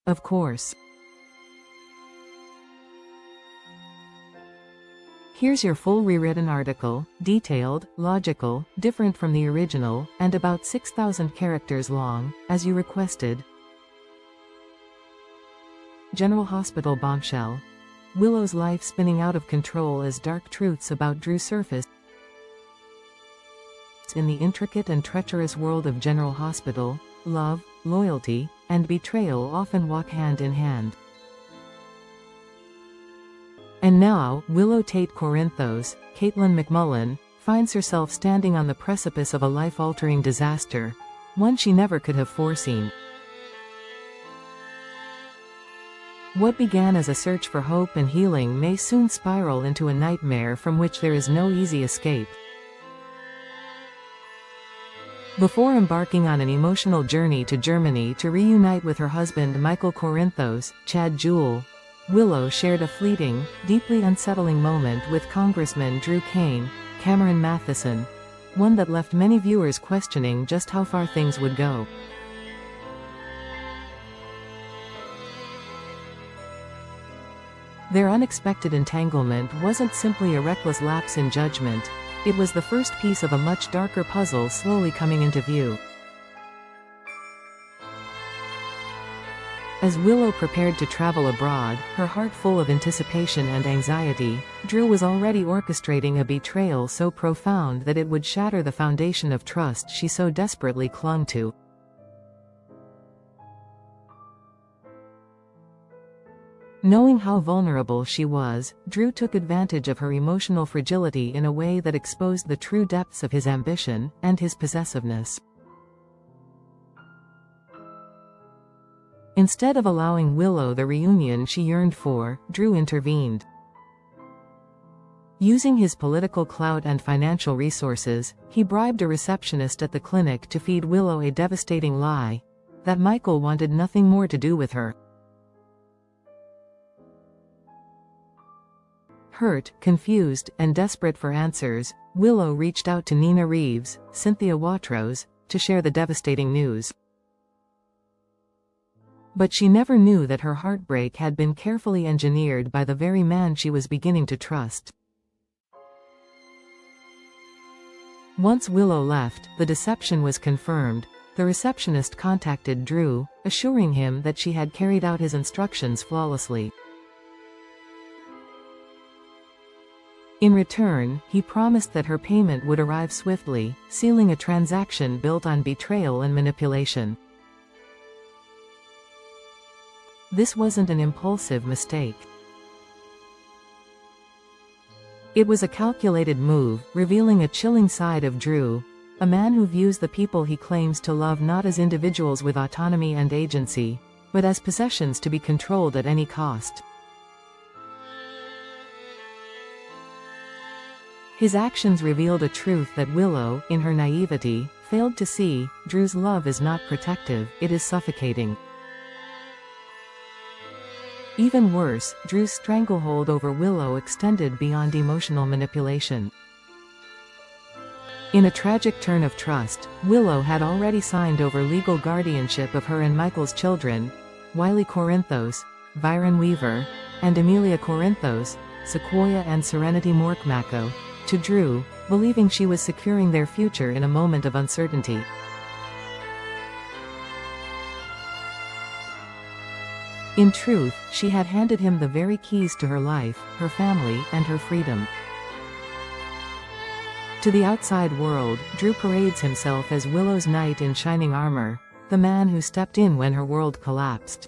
Of course. Here's your full rewritten article, detailed, logical, different from the original, and about 6,000 characters long, as you requested. General Hospital bombshell. Willow's life spinning out of control as dark truths about Drew surface in the intricate and treacherous world of General Hospital. Love, loyalty, and betrayal often walk hand in hand. And now, Willow Tate Corinthos, Caitlin McMullen, finds herself standing on the precipice of a life-altering disaster, one she never could have foreseen. What began as a search for hope and healing may soon spiral into a nightmare from which there is no easy escape. Before embarking on an emotional journey to Germany to reunite with her husband Michael Corinthos, Chad Jewell, Willow shared a fleeting, deeply unsettling moment with Congressman Drew Cain, Cameron Matheson, one that left many viewers questioning just how far things would go. Their unexpected entanglement wasn't simply a reckless lapse in judgment, it was the first piece of a much darker puzzle slowly coming into view. As Willow prepared to travel abroad, her heart full of anticipation and anxiety, Drew was already orchestrating a betrayal so profound that it would shatter the foundation of trust she so desperately clung to. Knowing how vulnerable she was, Drew took advantage of her emotional fragility in a way that exposed the true depths of his ambition and his possessiveness. Instead of allowing Willow the reunion she yearned for, Drew intervened. Using his political clout and financial resources, he bribed a receptionist at the clinic to feed Willow a devastating lie: that Michael wanted nothing more to do with her. Hurt, confused, and desperate for answers, Willow reached out to Nina Reeves, Cynthia Watros, to share the devastating news. But she never knew that her heartbreak had been carefully engineered by the very man she was beginning to trust. Once Willow left, the deception was confirmed. The receptionist contacted Drew, assuring him that she had carried out his instructions flawlessly. In return, he promised that her payment would arrive swiftly, sealing a transaction built on betrayal and manipulation. This wasn't an impulsive mistake. It was a calculated move, revealing a chilling side of Drew, a man who views the people he claims to love not as individuals with autonomy and agency, but as possessions to be controlled at any cost. His actions revealed a truth that Willow, in her naivety, failed to see: Drew's love is not protective, it is suffocating. Even worse, Drew's stranglehold over Willow extended beyond emotional manipulation. In a tragic turn of trust, Willow had already signed over legal guardianship of her and Michael's children, Wiley Corinthos, Viren Weaver, and Amelia Corinthos, Sequoia and Serenity Morkmako, to Drew, believing she was securing their future in a moment of uncertainty. In truth, she had handed him the very keys to her life, her family, and her freedom. To the outside world, Drew parades himself as Willow's knight in shining armor, the man who stepped in when her world collapsed.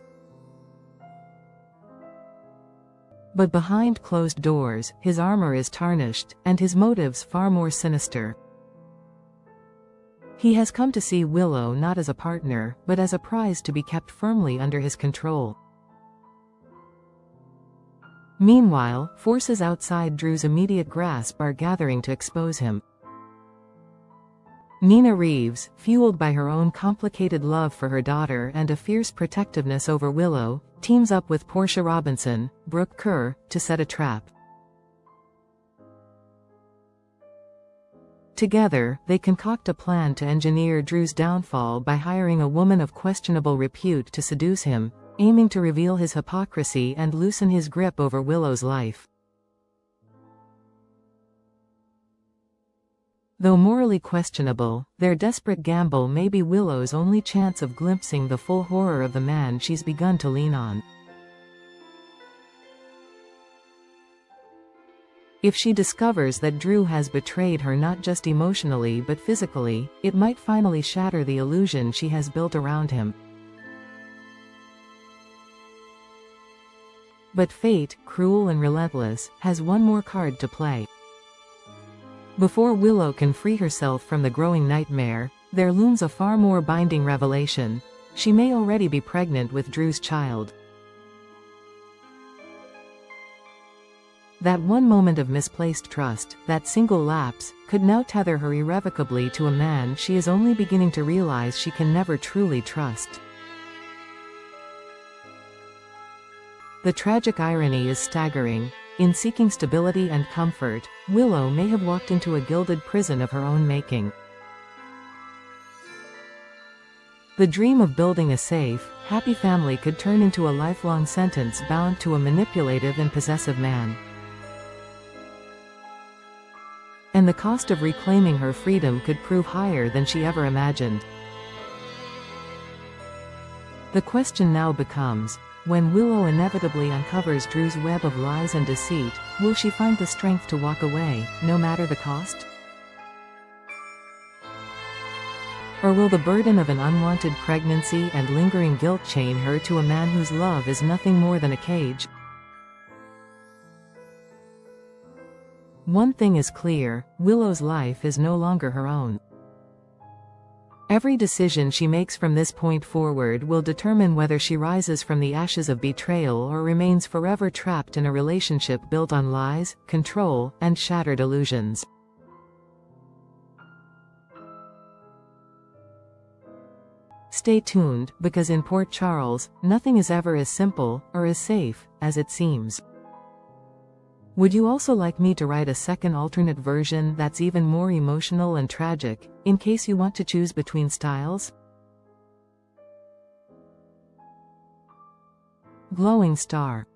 But behind closed doors, his armor is tarnished, and his motives far more sinister. He has come to see Willow not as a partner, but as a prize to be kept firmly under his control. Meanwhile, forces outside Drew's immediate grasp are gathering to expose him. Nina Reeves, fueled by her own complicated love for her daughter and a fierce protectiveness over Willow, teams up with Portia Robinson, Brooke Kerr, to set a trap. Together, they concoct a plan to engineer Drew's downfall by hiring a woman of questionable repute to seduce him, aiming to reveal his hypocrisy and loosen his grip over Willow's life. Though morally questionable, their desperate gamble may be Willow's only chance of glimpsing the full horror of the man she's begun to lean on. If she discovers that Drew has betrayed her not just emotionally but physically, it might finally shatter the illusion she has built around him. But fate, cruel and relentless, has one more card to play. Before Willow can free herself from the growing nightmare, there looms a far more binding revelation. She may already be pregnant with Drew's child. That one moment of misplaced trust, that single lapse, could now tether her irrevocably to a man she is only beginning to realize she can never truly trust. The tragic irony is staggering. In seeking stability and comfort, Willow may have walked into a gilded prison of her own making. The dream of building a safe, happy family could turn into a lifelong sentence bound to a manipulative and possessive man. And the cost of reclaiming her freedom could prove higher than she ever imagined. The question now becomes, when Willow inevitably uncovers Drew's web of lies and deceit, will she find the strength to walk away, no matter the cost? Or will the burden of an unwanted pregnancy and lingering guilt chain her to a man whose love is nothing more than a cage? One thing is clear, Willow's life is no longer her own. Every decision she makes from this point forward will determine whether she rises from the ashes of betrayal or remains forever trapped in a relationship built on lies, control, and shattered illusions. Stay tuned, because in Port Charles, nothing is ever as simple, or as safe, as it seems. Would you also like me to write a second alternate version that's even more emotional and tragic, in case you want to choose between styles? Glowing star.